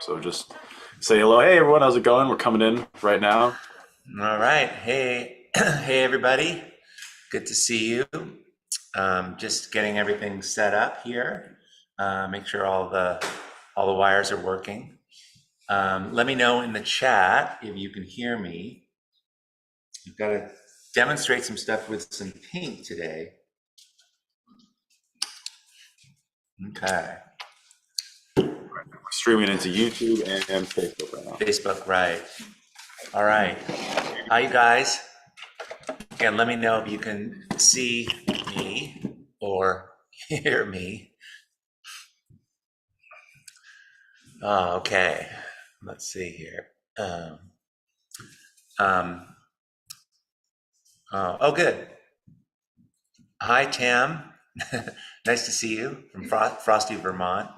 So just say hello. Hey everyone, how's it going? We're coming in right now. All right. Hey, hey everybody. Good to see you. Just getting everything set up here. Make sure all the wires are working. Let me know in the chat if you can hear me. I've got to demonstrate some stuff with some paint today. Okay. We're streaming into YouTube and Facebook right now. Facebook, right. All right. Hi, you guys. Again, let me know if you can see me or hear me. Okay. Let's see here. Um, um, oh, good. Hi, Tam. Nice to see you from Frosty, Vermont.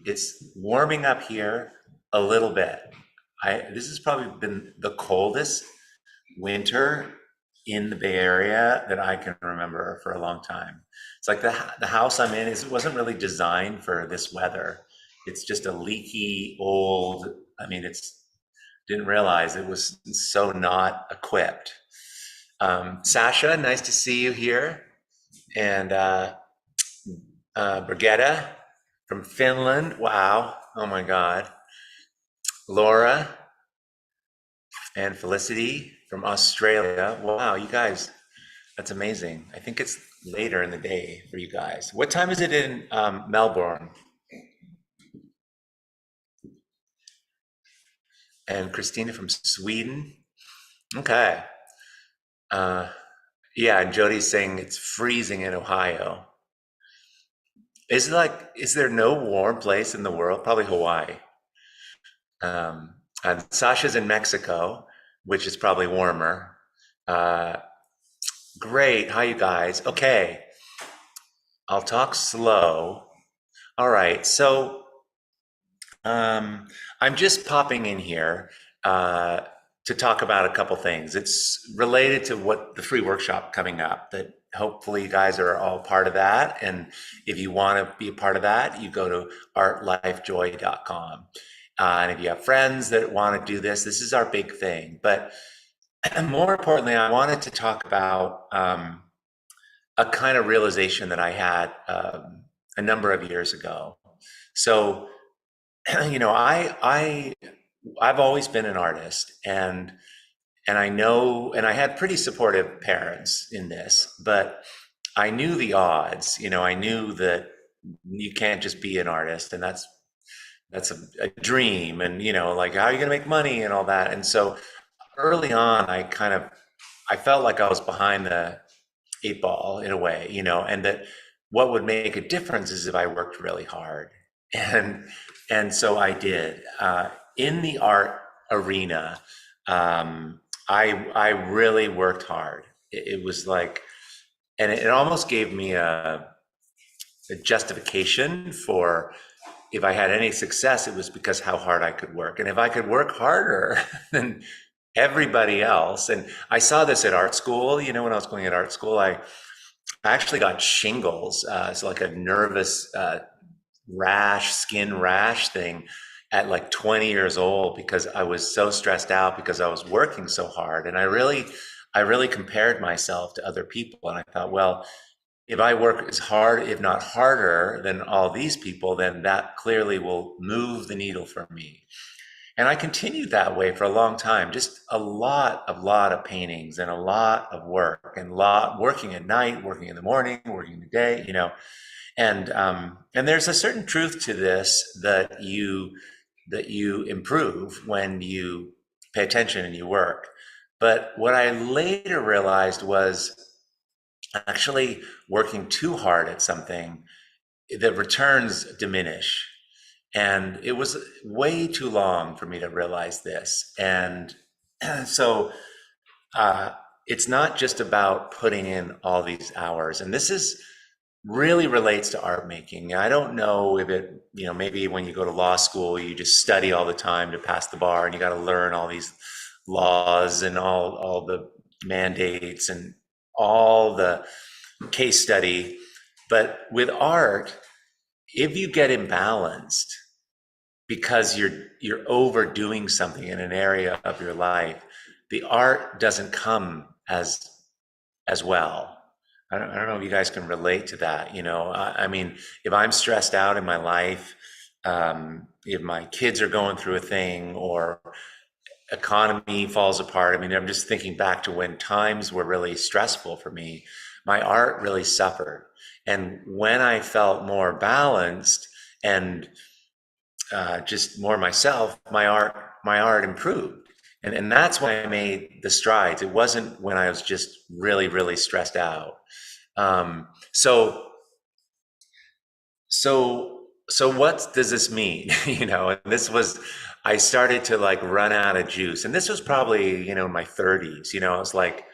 It's warming up here a little bit. This has probably been the coldest winter in the Bay Area that I can remember for a long time. It's like the house I'm in wasn't really designed for this weather. It's just a leaky old. I mean, it's didn't realize it was so not equipped. Sasha, nice to see you here. And Brigitta from Finland. Wow. Oh my God. Laura and Felicity from Australia. Wow, you guys, that's amazing. I think it's later in the day for you guys. What time is it in Melbourne? And Christina from Sweden. Okay. Uh, yeah, and Jody's saying it's freezing in Ohio. Is there no warm place in the world? Probably Hawaii. And Sasha's in Mexico, which is probably warmer. Uh, Great. Hi, you guys. Okay, I'll talk slow. All right. Um, I'm just popping in here uh, to talk about a couple things. It's related to what the free workshop coming up that hopefully you guys are all part of that. And if you want to be a part of that, you go to artlifejoy.com. And if you have friends that want to do this, this is our big thing. But more importantly, I wanted to talk about a kind of realization that I had a number of years ago. So, I've always been an artist, and I know, and I had pretty supportive parents in this, but I knew the odds. I knew that you can't just be an artist, and that's a dream, and like how are you going to make money and all that. And so early on, I felt like I was behind the eight ball in a way, and that what would make a difference is if I worked really hard. And and so I did. In the art arena, I really worked hard. It was like, and it almost gave me a justification for if I had any success, it was because how hard I could work. And if I could work harder than everybody else, and I saw this at art school, when I was going at art school, I actually got shingles. It's like a nervous skin rash thing at like 20 years old because I was so stressed out because I was working so hard. And I really compared myself to other people. And I thought, well, if I work as hard, if not harder than all these people, then that clearly will move the needle for me. And I continued that way for a long time, just a lot of paintings and a lot of work and lot working at night, working in the morning, working in the day, and there's a certain truth to this that you improve when you pay attention and you work. But what I later realized was actually working too hard at something, the returns diminish. And it was way too long for me to realize this. And so uh, it's not just about putting in all these hours. And this is really relates to art making. I don't know if maybe when you go to law school, you just study all the time to pass the bar and you got to learn all these laws and all the mandates and all the case study. But with art, if you get imbalanced, because you're overdoing something in an area of your life, the art doesn't come as well. I don't know if you guys can relate to that. I mean, if I'm stressed out in my life, if my kids are going through a thing or economy falls apart. I mean, I'm just thinking back to when times were really stressful for me. My art really suffered. And when I felt more balanced and just more myself, my art improved. And that's when I made the strides. It wasn't when I was just really, really stressed out. Um, so so what does this mean? And this was, I started to like run out of juice. And this was probably, in my 30s. I was like,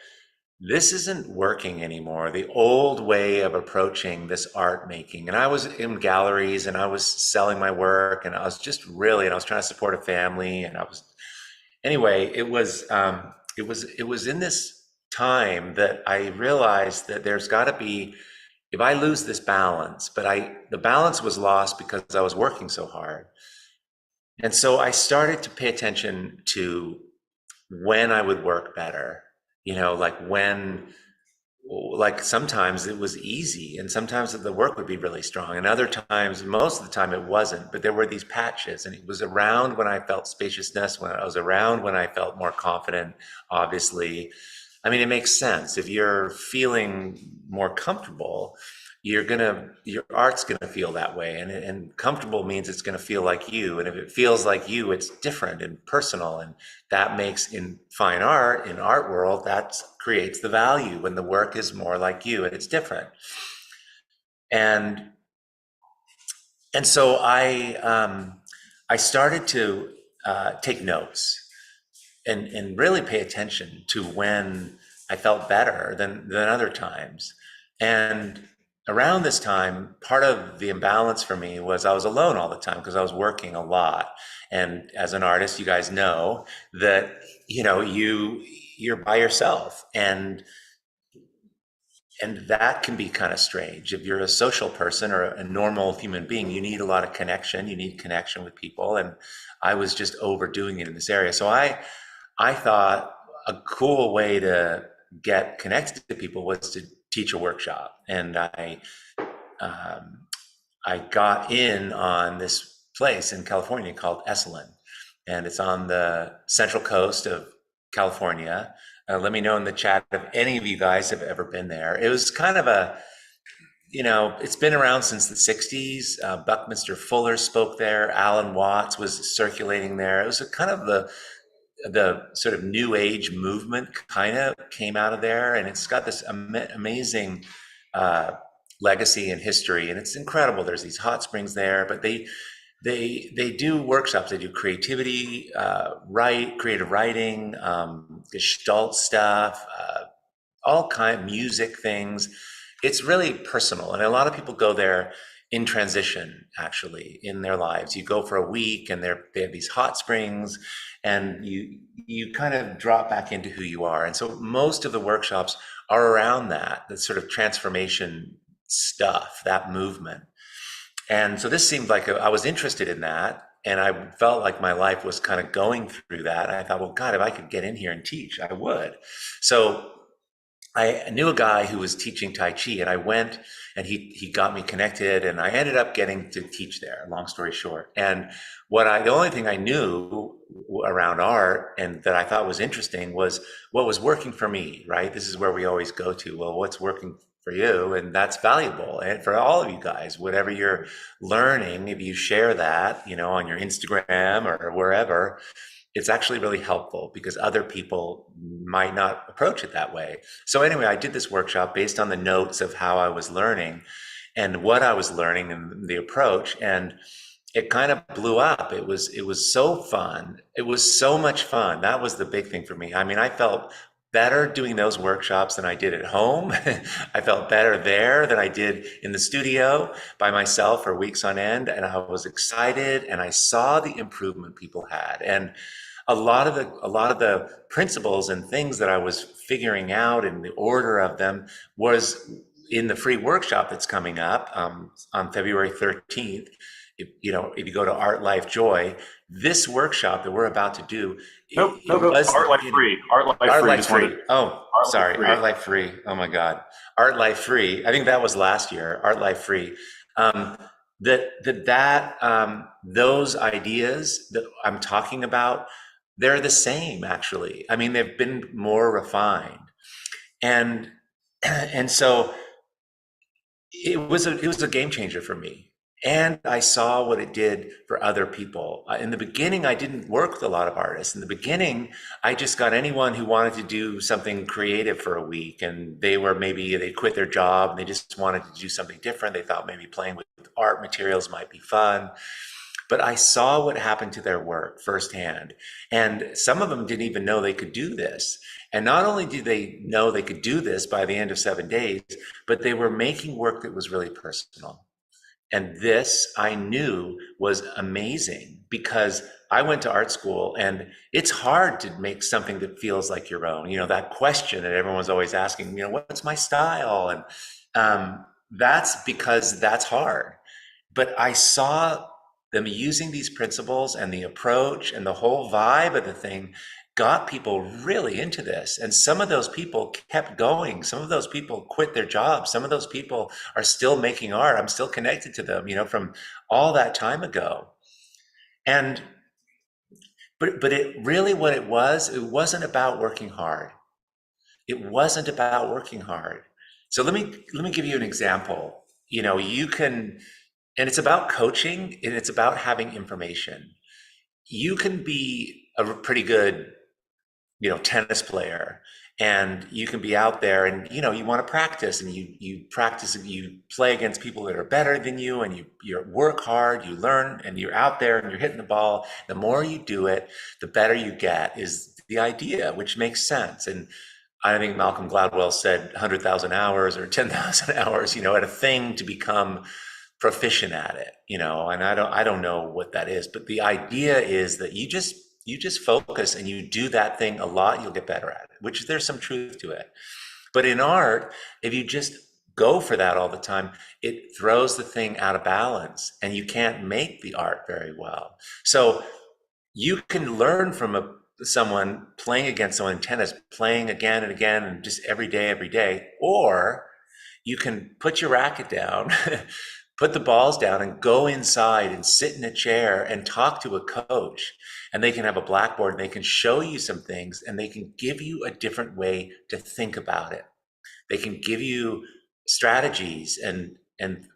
this isn't working anymore. The old way of approaching this art making. And I was in galleries and I was selling my work and I was just really, and I was trying to support a family and I was, anyway, it was in this time that I realized that there's got to be, if I lose this balance, but the balance was lost because I was working so hard. And so I started to pay attention to when I would work better, like when, like sometimes it was easy and sometimes the work would be really strong and other times, most of the time it wasn't, but there were these patches and it was around when I felt spaciousness, when I was around when I felt more confident, obviously. I mean, it makes sense. If you're feeling more comfortable, your art's gonna feel that way. And comfortable means it's gonna feel like you. And if it feels like you, it's different and personal. And that makes, in fine art, in art world, that creates the value when the work is more like you and it's different. And and so I started to take notes and really pay attention to when I felt better than other times. And around this time, part of the imbalance for me was I was alone all the time because I was working a lot. And as an artist, you guys know that you're by yourself, and that can be kind of strange. If you're a social person or a normal human being, you need a lot of connection. You need connection with people, and I was just overdoing it in this area. So I thought a cool way to get connected to people was to teach a workshop. And um, I got in on this place in California called Esalen, and it's on the central coast of California. Let me know in the chat if any of you guys have ever been there. It was kind of it's been around since the 60s. Buckminster Fuller spoke there. Alan Watts was circulating there. It was a kind of the sort of new age movement kind of came out of there, and it's got this amazing uh, legacy and history, and it's incredible. There's these hot springs there, but they do workshops. They do creativity, creative writing, gestalt stuff, all kind of music things. It's really personal, and a lot of people go there in transition, actually, in their lives. You go for a week and they have these hot springs, and you kind of drop back into who you are. And so most of the workshops are around that, the sort of transformation stuff, that movement. And so this seemed like I was interested in that, and I felt like my life was kind of going through that. And I thought, well, God, if I could get in here and teach, I would. So I knew a guy who was teaching Tai Chi, and I went and he got me connected, and I ended up getting to teach there, long story short. And the only thing I knew around art and that I thought was interesting was what was working for me, right? This is where we always go to, well, what's working for you? And that's valuable. And for all of you guys, whatever you're learning, if you share that, on your Instagram or wherever, it's actually really helpful because other people might not approach it that way. So anyway, I did this workshop based on the notes of how I was learning and what I was learning and the approach, and it kind of blew up. It was so fun. It was so much fun. That was the big thing for me. I mean, I felt better doing those workshops than I did at home. I felt better there than I did in the studio by myself for weeks on end, and I was excited and I saw the improvement people had. And a lot of the principles and things that I was figuring out and the order of them was in the free workshop that's coming up on February 13th. if you go to Art Life Joy, this workshop that we're about to do, Nope, it nope, nope. was the Art Life beginning. Free. Art Life Art Free. Life Just wanted Free. Oh, Art Life sorry. Free. Art Life Free. Oh my God. Art Life Free. I think that was last year. Art Life Free. Um, those ideas that I'm talking about, they're the same actually. I mean, they've been more refined. And and so it was a game changer for me. And I saw what it did for other people. In the beginning, I didn't work with a lot of artists. In the beginning, I just got anyone who wanted to do something creative for a week, and they quit their job and they just wanted to do something different. They thought maybe playing with art materials might be fun. But I saw what happened to their work firsthand. And some of them didn't even know they could do this. And not only did they know they could do this by the end of 7 days, but they were making work that was really personal. And this I knew was amazing because I went to art school and it's hard to make something that feels like your own. That question that everyone's always asking, what's my style? And that's because that's hard. But I saw them using these principles and the approach and the whole vibe of the thing got people really into this. And some of those people kept going. Some of those people quit their jobs. Some of those people are still making art. I'm still connected to them, from all that time ago. And but it really what it wasn't about working hard. It wasn't about working hard. So let me give you an example. You can, and it's about coaching and it's about having information. You can be a pretty good, tennis player, and you can be out there and you want to practice, and you practice and you play against people that are better than you, and you work hard, you learn, and you're out there and you're hitting the ball. The more you do it, the better you get is the idea, which makes sense. And I think Malcolm Gladwell said 100,000 hours or 10,000 hours, at a thing to become proficient at it, and I don't know what that is, but the idea is that you just focus and you do that thing a lot, you'll get better at it, which there's some truth to it. But in art, if you just go for that all the time, it throws the thing out of balance and you can't make the art very well. So you can learn from someone playing against someone in tennis, playing again and again and just every day, or you can put your racket down, put the balls down and go inside and sit in a chair and talk to a coach. And they can have a blackboard and they can show you some things and they can give you a different way to think about it. They can give you strategies and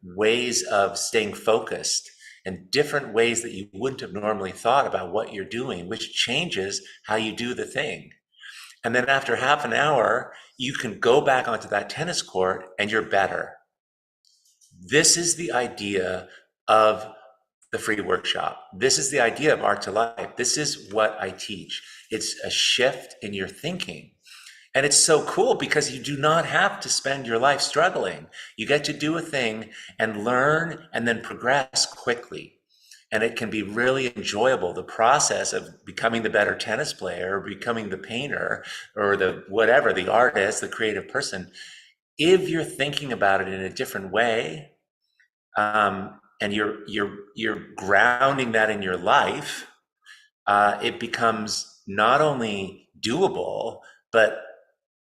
ways of staying focused and different ways that you wouldn't have normally thought about what you're doing, which changes how you do the thing. And then after half an hour, you can go back onto that tennis court and you're better. This is the idea of the free workshop. This is the idea of Art to Life. This is what I teach. It's a shift in your thinking. And it's so cool because you do not have to spend your life struggling. You get to do a thing and learn and then progress quickly. And it can be really enjoyable. The process of becoming the better tennis player or becoming the painter or the whatever, the artist, the creative person, if you're thinking about it in a different way, and you're grounding that in your life, it becomes not only doable but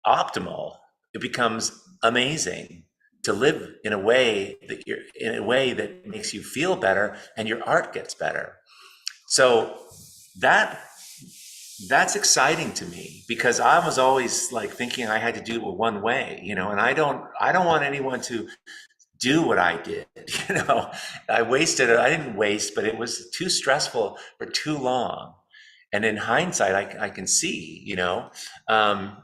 optimal. It becomes amazing to live in a way that makes you feel better, and your art gets better. So that that's exciting to me because I was always like thinking I had to do it one way, and I don't want anyone to do what I did. You know, I wasted it. I didn't waste, but it was too stressful for too long. And in hindsight, I can see, um,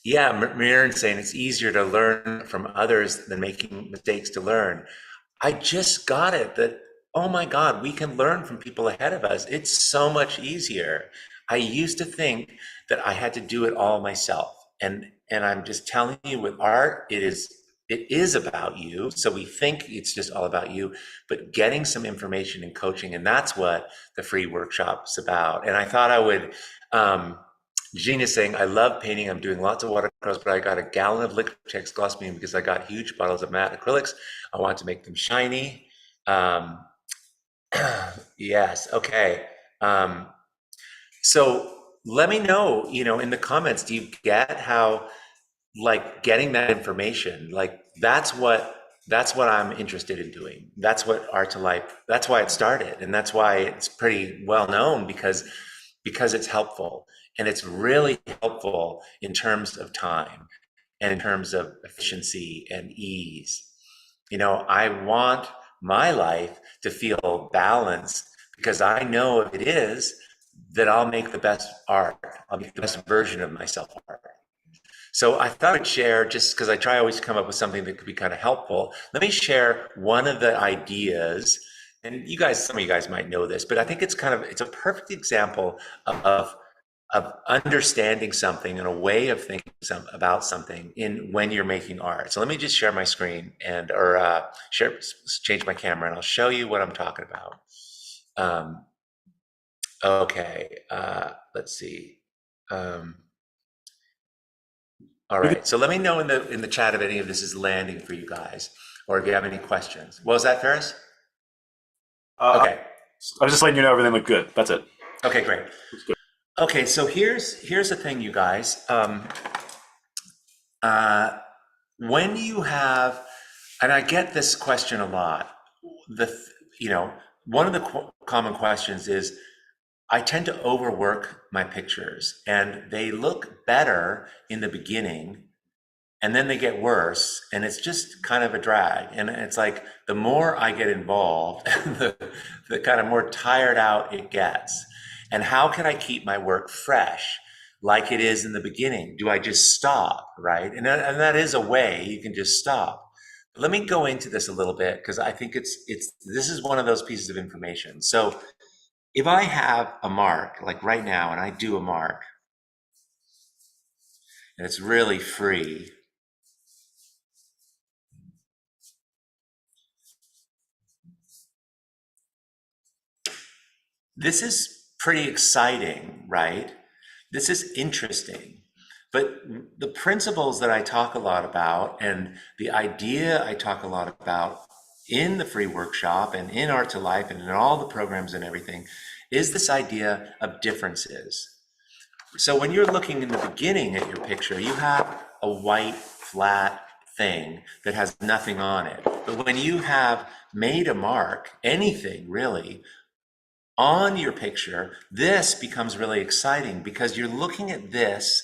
yeah, Marin's saying it's easier to learn from others than making mistakes to learn. I just got it that, oh my God, we can learn from people ahead of us. It's so much easier. I used to think that I had to do it all myself. And I'm just telling you with art, it is about you. So we think it's just all about you, but getting some information and coaching, and that's what the free workshop's about. And I thought I would Jean is saying, I love painting. I'm doing lots of watercolors, but I got a gallon of Liquitex gloss medium because I got huge bottles of matte acrylics. I want to make them shiny. Yes. Okay. Um, so let me know, in the comments, do you get how like getting that information, like that's what I'm interested in doing. That's what Art to Life, that's why it started. And that's why it's pretty well known because it's helpful. And it's really helpful in terms of time and in terms of efficiency and ease. I want my life to feel balanced because I know if it is, that I'll make the best art. I'll make the best version of myself art. So I thought I'd share, just because I try always to come up with something that could be kind of helpful. Let me share one of the ideas, and some of you guys might know this, but I think it's a perfect example of understanding something and a way of thinking about something in when you're making art. So let me just share my screen or change my camera, and I'll show you what I'm talking about. Um, okay, let's see. Um, All We could, right. So let me know in the chat if any of this is landing for you guys, or if you have any questions. What was that, Ferris? uh, Okay. I was just letting you know everything looked good. That's it. Okay, great. Looks good. Okay, so here's the thing, you guys. Uh, when you have, and I get this question a lot. The th- you know One of the common questions is, I tend to overwork my pictures, and they look better in the beginning, and then they get worse, and it's just kind of a drag. And it's like the more I get involved, the kind of more tired out it gets. And how can I keep my work fresh like it is in the beginning? Do I just stop, right? And that is a way you can just stop. But let me go into this a little bit, because I think this is one of those pieces of information. So if I have a mark like right now, and I do a mark, and it's really free, this is pretty exciting, right? This is interesting. But the principles that I talk a lot about, and the idea I talk a lot about in the free workshop and in Art to Life and in all the programs and everything, is this idea of differences. So when you're looking in the beginning at your picture, you have a white, flat thing that has nothing on it. But when you have made a mark, anything really, on your picture, this becomes really exciting because you're looking at this,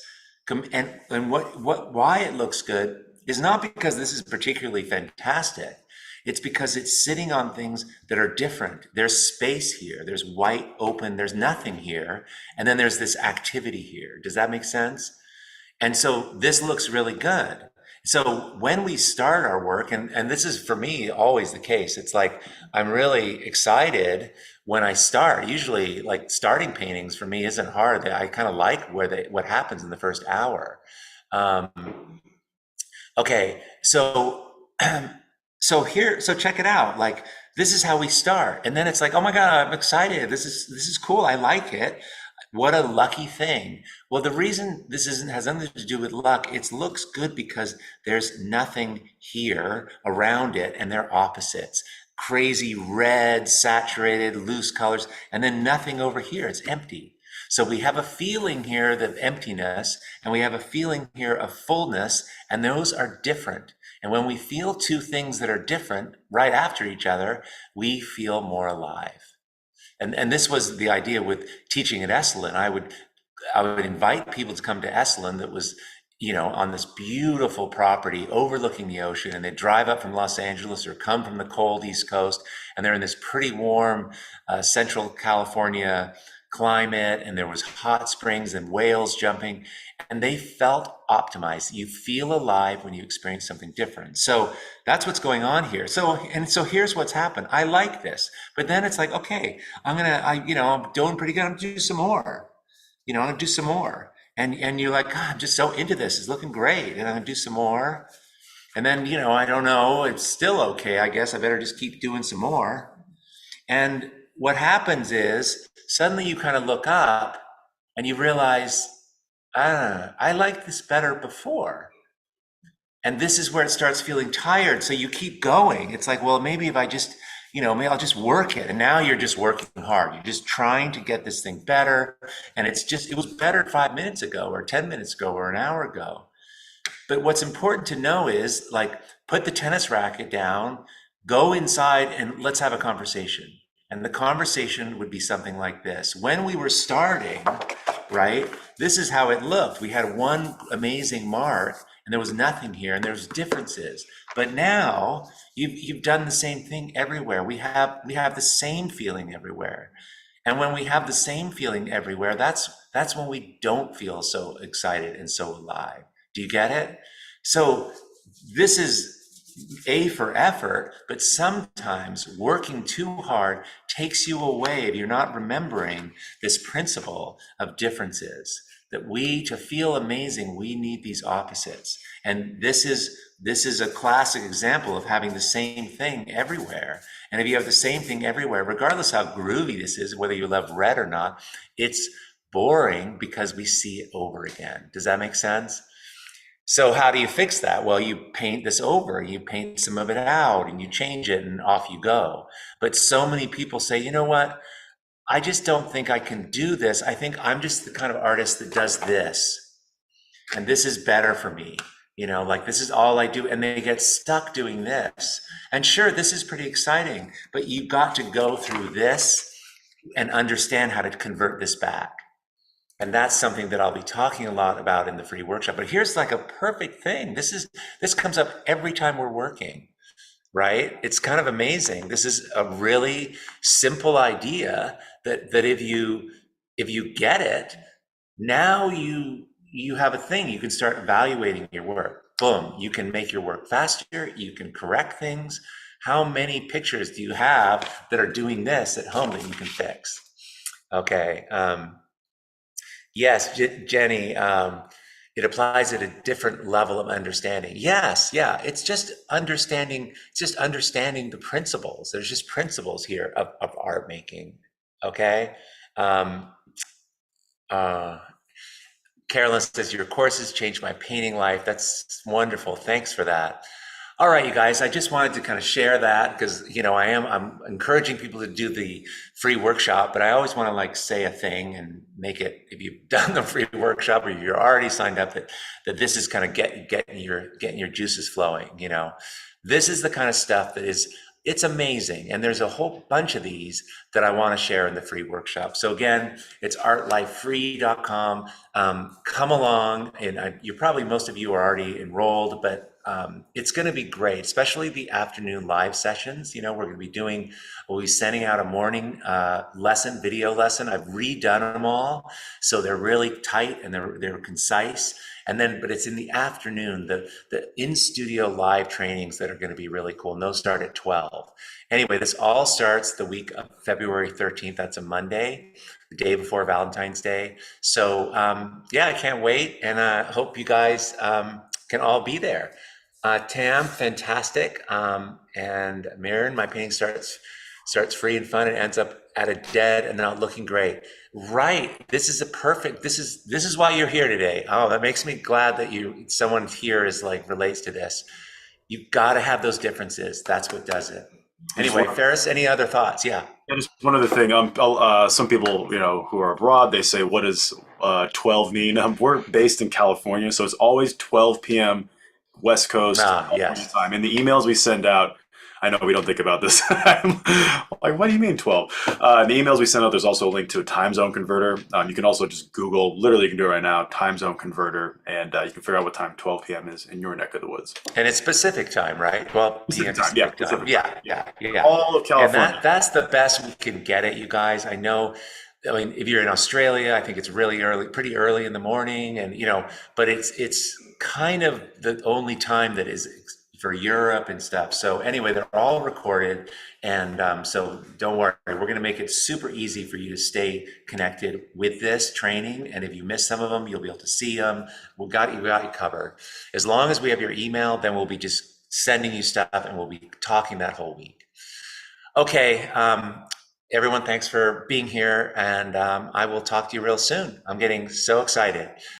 and why it looks good is not because this is particularly fantastic. It's because it's sitting on things that are different. There's space here. There's white open. There's nothing here. And then there's this activity here. Does that make sense? And so this looks really good. So when we start our work, and this is for me always the case, it's like I'm really excited when I start. Usually, like starting paintings for me isn't hard. I kind of like what happens in the first hour. Um, okay, so so check it out. Like this is how we start, and then it's like, oh my God, I'm excited. This is cool. I like it. What a lucky thing. Well, the reason this isn't has nothing to do with luck, it looks good because there's nothing here around it, and they're opposites. Crazy red, saturated, loose colors, and then nothing over here. It's empty. So we have a feeling here of emptiness, and we have a feeling here of fullness, and those are different. And when we feel two things that are different right after each other, we feel more alive. And this was the idea with teaching at Esalen. I would invite people to come to Esalen that was, on this beautiful property overlooking the ocean, and they drive up from Los Angeles or come from the cold East Coast, and they're in this pretty warm Central California climate, and there was hot springs and whales jumping, and they felt optimized. You feel alive when you experience something different. So that's what's going on here. So here's what's happened. I like this, but then it's like, okay, I'm doing pretty good. I'm gonna do some more. I'm gonna do some more. And you're like, God, I'm just so into this. It's looking great, and I'm gonna do some more. And then, I don't know. It's still okay. I guess I better just keep doing some more. And what happens is suddenly you kind of look up and you realize, I liked this better before. And this is where it starts feeling tired. So you keep going. It's like, well, maybe if I just, maybe I'll just work it. And now you're just working hard. You're just trying to get this thing better. And it was better 5 minutes ago or 10 minutes ago or an hour ago. But what's important to know is like, put the tennis racket down, go inside and let's have a conversation. And the conversation would be something like this. When we were starting, right, this is how it looked. We had one amazing mark and there was nothing here and there's differences. But now you've done the same thing everywhere. We have the same feeling everywhere. And when we have the same feeling everywhere, that's when we don't feel so excited and so alive. Do you get it? So this is A for effort, but sometimes working too hard takes you away if you're not remembering this principle of differences. That to feel amazing, we need these opposites. And this is a classic example of having the same thing everywhere. And if you have the same thing everywhere, regardless how groovy this is, whether you love red or not, it's boring because we see it over again. Does that make sense? So how do you fix that? Well, you paint this over, you paint some of it out and you change it and off you go. But so many people say, you know what? I just don't think I can do this. I think I'm just the kind of artist that does this. And this is better for me. Like this is all I do. And they get stuck doing this. And sure, this is pretty exciting, but you've got to go through this and understand how to convert this back. And that's something that I'll be talking a lot about in the free workshop. But here's like a perfect thing. This comes up every time we're working, right? It's kind of amazing. This is a really simple idea that if you get it, now you have a thing. You can start evaluating your work. Boom, you can make your work faster, you can correct things. How many pictures do you have that are doing this at home that you can fix? Okay. Yes, Jenny, it applies at a different level of understanding. Yes, yeah, it's just understanding the principles. There's just principles here of art making. Okay. Um, uh, Carolyn says, your courses changed my painting life. That's wonderful. Thanks for that. All right, you guys, I just wanted to kind of share that because, I'm encouraging people to do the free workshop, but I always want to like say a thing and make it, if you've done the free workshop or you're already signed up, that this is kind of getting your juices flowing, This is the kind of stuff it's amazing. And there's a whole bunch of these that I want to share in the free workshop. So again, it's artlifefree.com. Come along, and most of you are already enrolled, but it's going to be great, especially the afternoon live sessions. We'll be sending out a morning video lesson. I've redone them all, so they're really tight and they're concise. But it's in the afternoon, the in-studio live trainings that are going to be really cool. And those start at 12. Anyway, this all starts the week of February 13th. That's a Monday, the day before Valentine's Day. So I can't wait. And I hope you guys can all be there. Tam, fantastic. And Mirren, my painting starts free and fun and ends up at a dead and not looking great. Right. This is why you're here today. Oh, that makes me glad that someone here is like relates to this. You've got to have those differences. That's what does it. Anyway, Ferris, any other thoughts? Yeah. Yeah, just one other thing. Some people, who are abroad, they say, "What does 12 mean?" We're based in California, so it's always 12 p.m. West Coast California Yes. time. In the emails we send out, I know we don't think about this. I'm like, what do you mean 12? In the emails we send out, there's also a link to a time zone converter. You can also just Google, literally you can do it right now, time zone converter, and you can figure out what time 12 p.m. is in your neck of the woods. And it's Pacific time, right? Well, Pacific PM time, yeah, Pacific time. Pacific Yeah, time. yeah. All of And California. that's the best we can get it, you guys. I know. I mean, if you're in Australia, I think it's really early, pretty early in the morning, and but it's kind of the only time that is for Europe and stuff. So anyway, they're all recorded, and so don't worry. We're going to make it super easy for you to stay connected with this training. And if you miss some of them, you'll be able to see them. We got you covered. As long as we have your email, then we'll be just sending you stuff, and we'll be talking that whole week. Okay. Everyone, thanks for being here, and I will talk to you real soon. I'm getting so excited.